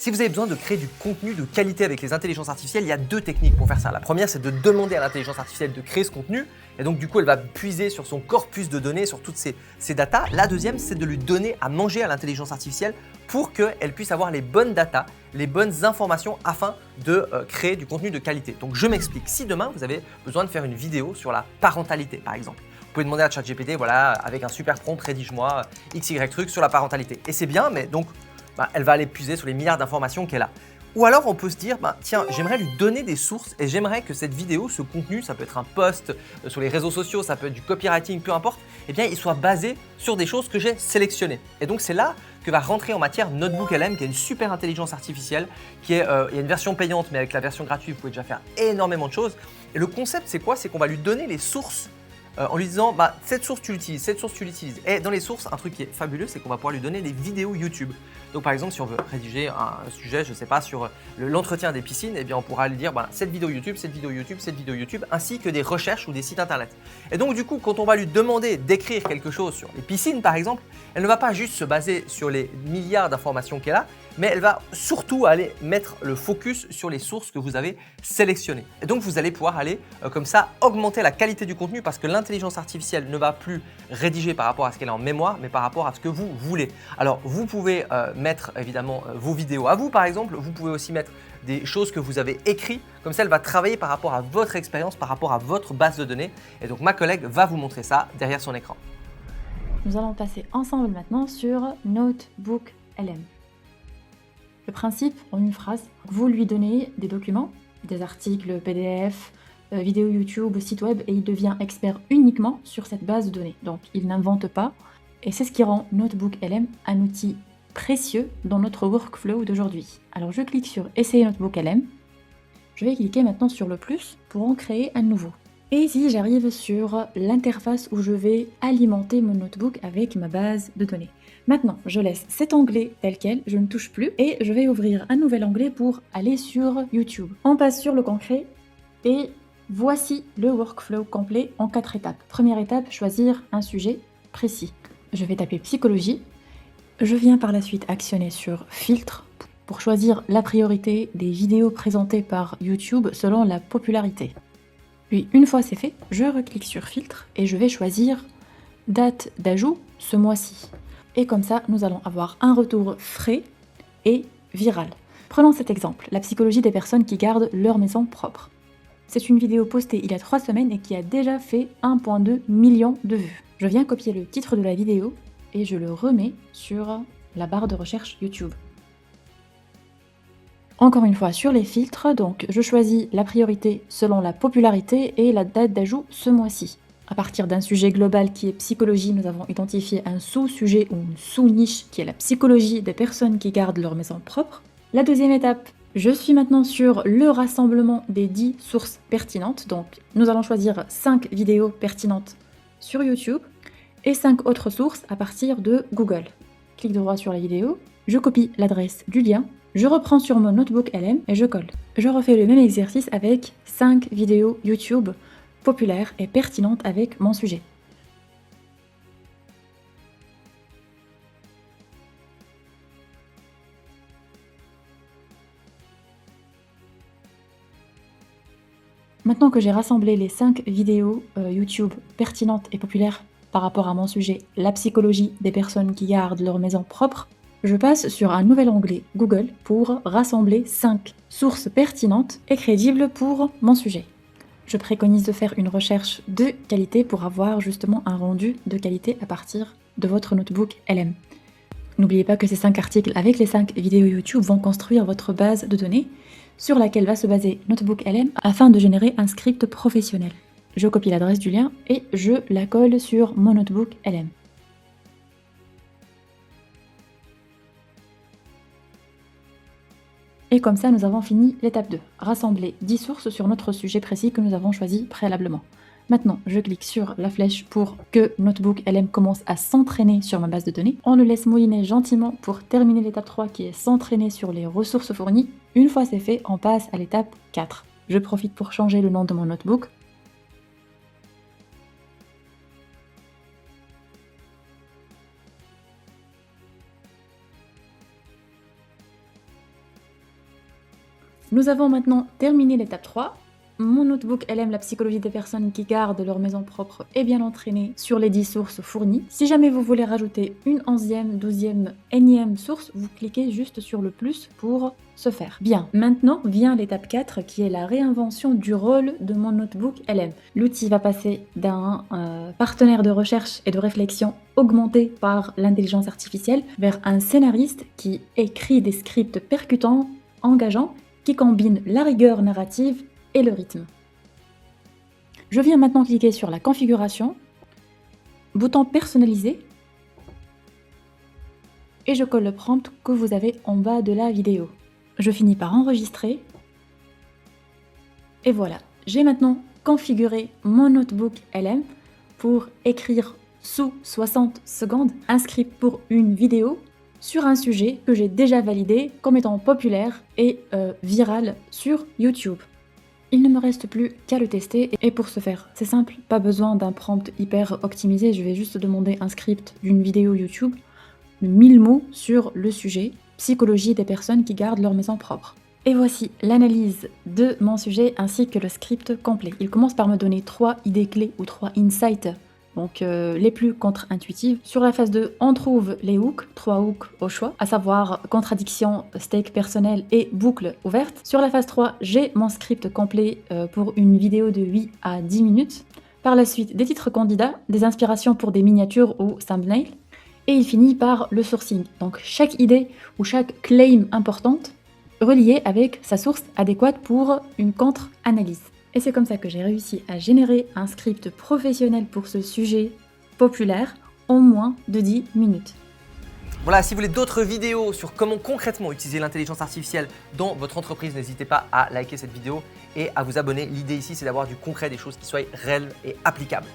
Si vous avez besoin de créer du contenu de qualité avec les intelligences artificielles, il y a deux techniques pour faire ça. La première, c'est de demander à l'intelligence artificielle de créer ce contenu. Et donc, du coup, elle va puiser sur son corpus de données, sur toutes ces datas. La deuxième, c'est de lui donner à manger à l'intelligence artificielle pour qu'elle puisse avoir les bonnes datas, les bonnes informations afin de créer du contenu de qualité. Donc, je m'explique. Si demain, vous avez besoin de faire une vidéo sur la parentalité, par exemple, vous pouvez demander à ChatGPT, voilà, avec un super prompt, rédige-moi XY truc sur la parentalité. Et c'est bien, mais donc, elle va aller puiser sur les milliards d'informations qu'elle a. Ou alors on peut se dire, tiens, j'aimerais lui donner des sources et j'aimerais que cette vidéo, ce contenu, ça peut être un post sur les réseaux sociaux, ça peut être du copywriting, peu importe, eh bien il soit basé sur des choses que j'ai sélectionnées. Et donc c'est là que va rentrer en matière NotebookLM, qui est une super intelligence artificielle, il y a une version payante, mais avec la version gratuite, vous pouvez déjà faire énormément de choses. Et le concept, c'est quoi? C'est qu'on va lui donner les sources en lui disant cette source tu l'utilises, cette source tu l'utilises. Et dans les sources, un truc qui est fabuleux, c'est qu'on va pouvoir lui donner des vidéos YouTube. Donc par exemple, si on veut rédiger un sujet, je ne sais pas, sur l'entretien des piscines, eh bien on pourra lui dire cette vidéo YouTube, cette vidéo YouTube, cette vidéo YouTube, ainsi que des recherches ou des sites internet. Et donc du coup, quand on va lui demander d'écrire quelque chose sur les piscines par exemple, elle ne va pas juste se baser sur les milliards d'informations qu'elle a, mais elle va surtout aller mettre le focus sur les sources que vous avez sélectionnées. Et donc vous allez pouvoir aller comme ça augmenter la qualité du contenu parce que l'intelligence artificielle ne va plus rédiger par rapport à ce qu'elle a en mémoire, mais par rapport à ce que vous voulez. Alors vous pouvez mettre évidemment vos vidéos à vous par exemple, vous pouvez aussi mettre des choses que vous avez écrites, comme ça elle va travailler par rapport à votre expérience, par rapport à votre base de données. Et donc ma collègue va vous montrer ça derrière son écran. Nous allons passer ensemble maintenant sur NotebookLM. Le principe, en une phrase, vous lui donnez des documents, des articles PDF, vidéos YouTube, site web, et il devient expert uniquement sur cette base de données. Donc il n'invente pas, et c'est ce qui rend NotebookLM un outil précieux dans notre workflow d'aujourd'hui. Alors je clique sur Essayer NotebookLM. Je vais cliquer maintenant sur le plus pour en créer un nouveau. Et ici, j'arrive sur l'interface où je vais alimenter mon notebook avec ma base de données. Maintenant, je laisse cet onglet tel quel, je ne touche plus, et je vais ouvrir un nouvel onglet pour aller sur YouTube. On passe sur le concret, et voici le workflow complet en 4 étapes. Première étape, choisir un sujet précis. Je vais taper psychologie. Je viens par la suite actionner sur filtre pour choisir la priorité des vidéos présentées par YouTube selon la popularité. Puis une fois c'est fait, je reclique sur filtre et je vais choisir date d'ajout ce mois-ci. Et comme ça, nous allons avoir un retour frais et viral. Prenons cet exemple, la psychologie des personnes qui gardent leur maison propre. C'est une vidéo postée il y a 3 semaines et qui a déjà fait 1,2 million de vues. Je viens copier le titre de la vidéo et je le remets sur la barre de recherche YouTube. Encore une fois, sur les filtres, donc je choisis la priorité selon la popularité et la date d'ajout ce mois-ci. À partir d'un sujet global qui est psychologie, nous avons identifié un sous-sujet ou une sous-niche qui est la psychologie des personnes qui gardent leur maison propre. La deuxième étape, je suis maintenant sur le rassemblement des 10 sources pertinentes. Donc nous allons choisir 5 vidéos pertinentes sur YouTube et 5 autres sources à partir de Google. Clic droit sur la vidéo, je copie l'adresse du lien. Je reprends sur mon NotebookLM et je colle. Je refais le même exercice avec 5 vidéos YouTube populaires et pertinentes avec mon sujet. Maintenant que j'ai rassemblé les 5 vidéos YouTube pertinentes et populaires par rapport à mon sujet, la psychologie des personnes qui gardent leur maison propre, je passe sur un nouvel onglet Google pour rassembler 5 sources pertinentes et crédibles pour mon sujet. Je préconise de faire une recherche de qualité pour avoir justement un rendu de qualité à partir de votre notebook LM. N'oubliez pas que ces 5 articles avec les 5 vidéos YouTube vont construire votre base de données sur laquelle va se baser Notebook LM afin de générer un script professionnel. Je copie l'adresse du lien et je la colle sur mon notebook LM. Et comme ça, nous avons fini l'étape 2, rassembler 10 sources sur notre sujet précis que nous avons choisi préalablement. Maintenant, je clique sur la flèche pour que Notebook LM commence à s'entraîner sur ma base de données. On le laisse mouliner gentiment pour terminer l'étape 3 qui est s'entraîner sur les ressources fournies. Une fois c'est fait, on passe à l'étape 4. Je profite pour changer le nom de mon notebook. Nous avons maintenant terminé l'étape 3. Mon notebook LM, la psychologie des personnes qui gardent leur maison propre, est bien entraîné sur les 10 sources fournies. Si jamais vous voulez rajouter une 11e, 12e, énième source, vous cliquez juste sur le plus pour ce faire. Bien, maintenant vient l'étape 4 qui est la réinvention du rôle de mon notebook LM. L'outil va passer d'un partenaire de recherche et de réflexion augmenté par l'intelligence artificielle vers un scénariste qui écrit des scripts percutants, engageants, qui combinent la rigueur narrative et le rythme. Je viens maintenant cliquer sur la configuration, bouton personnaliser, et je colle le prompt que vous avez en bas de la vidéo. Je finis par enregistrer, et voilà, j'ai maintenant configuré mon notebook LM pour écrire sous 60 secondes un script pour une vidéo sur un sujet que j'ai déjà validé comme étant populaire et viral sur YouTube. Il ne me reste plus qu'à le tester et pour ce faire, c'est simple, pas besoin d'un prompt hyper optimisé, je vais juste demander un script d'une vidéo YouTube de 1000 mots sur le sujet, psychologie des personnes qui gardent leur maison propre. Et voici l'analyse de mon sujet ainsi que le script complet. Il commence par me donner 3 idées clés ou 3 insights, donc les plus contre-intuitives. Sur la phase 2, on trouve les hooks, 3 hooks au choix, à savoir contradiction, steak personnel et boucle ouverte. Sur la phase 3, j'ai mon script complet pour une vidéo de 8 à 10 minutes. Par la suite, des titres candidats, des inspirations pour des miniatures ou thumbnails. Et il finit par le sourcing, donc chaque idée ou chaque claim importante reliée avec sa source adéquate pour une contre-analyse. Et c'est comme ça que j'ai réussi à générer un script professionnel pour ce sujet populaire en moins de 10 minutes. Voilà, si vous voulez d'autres vidéos sur comment concrètement utiliser l'intelligence artificielle dans votre entreprise, n'hésitez pas à liker cette vidéo et à vous abonner. L'idée ici, c'est d'avoir du concret, des choses qui soient réelles et applicables.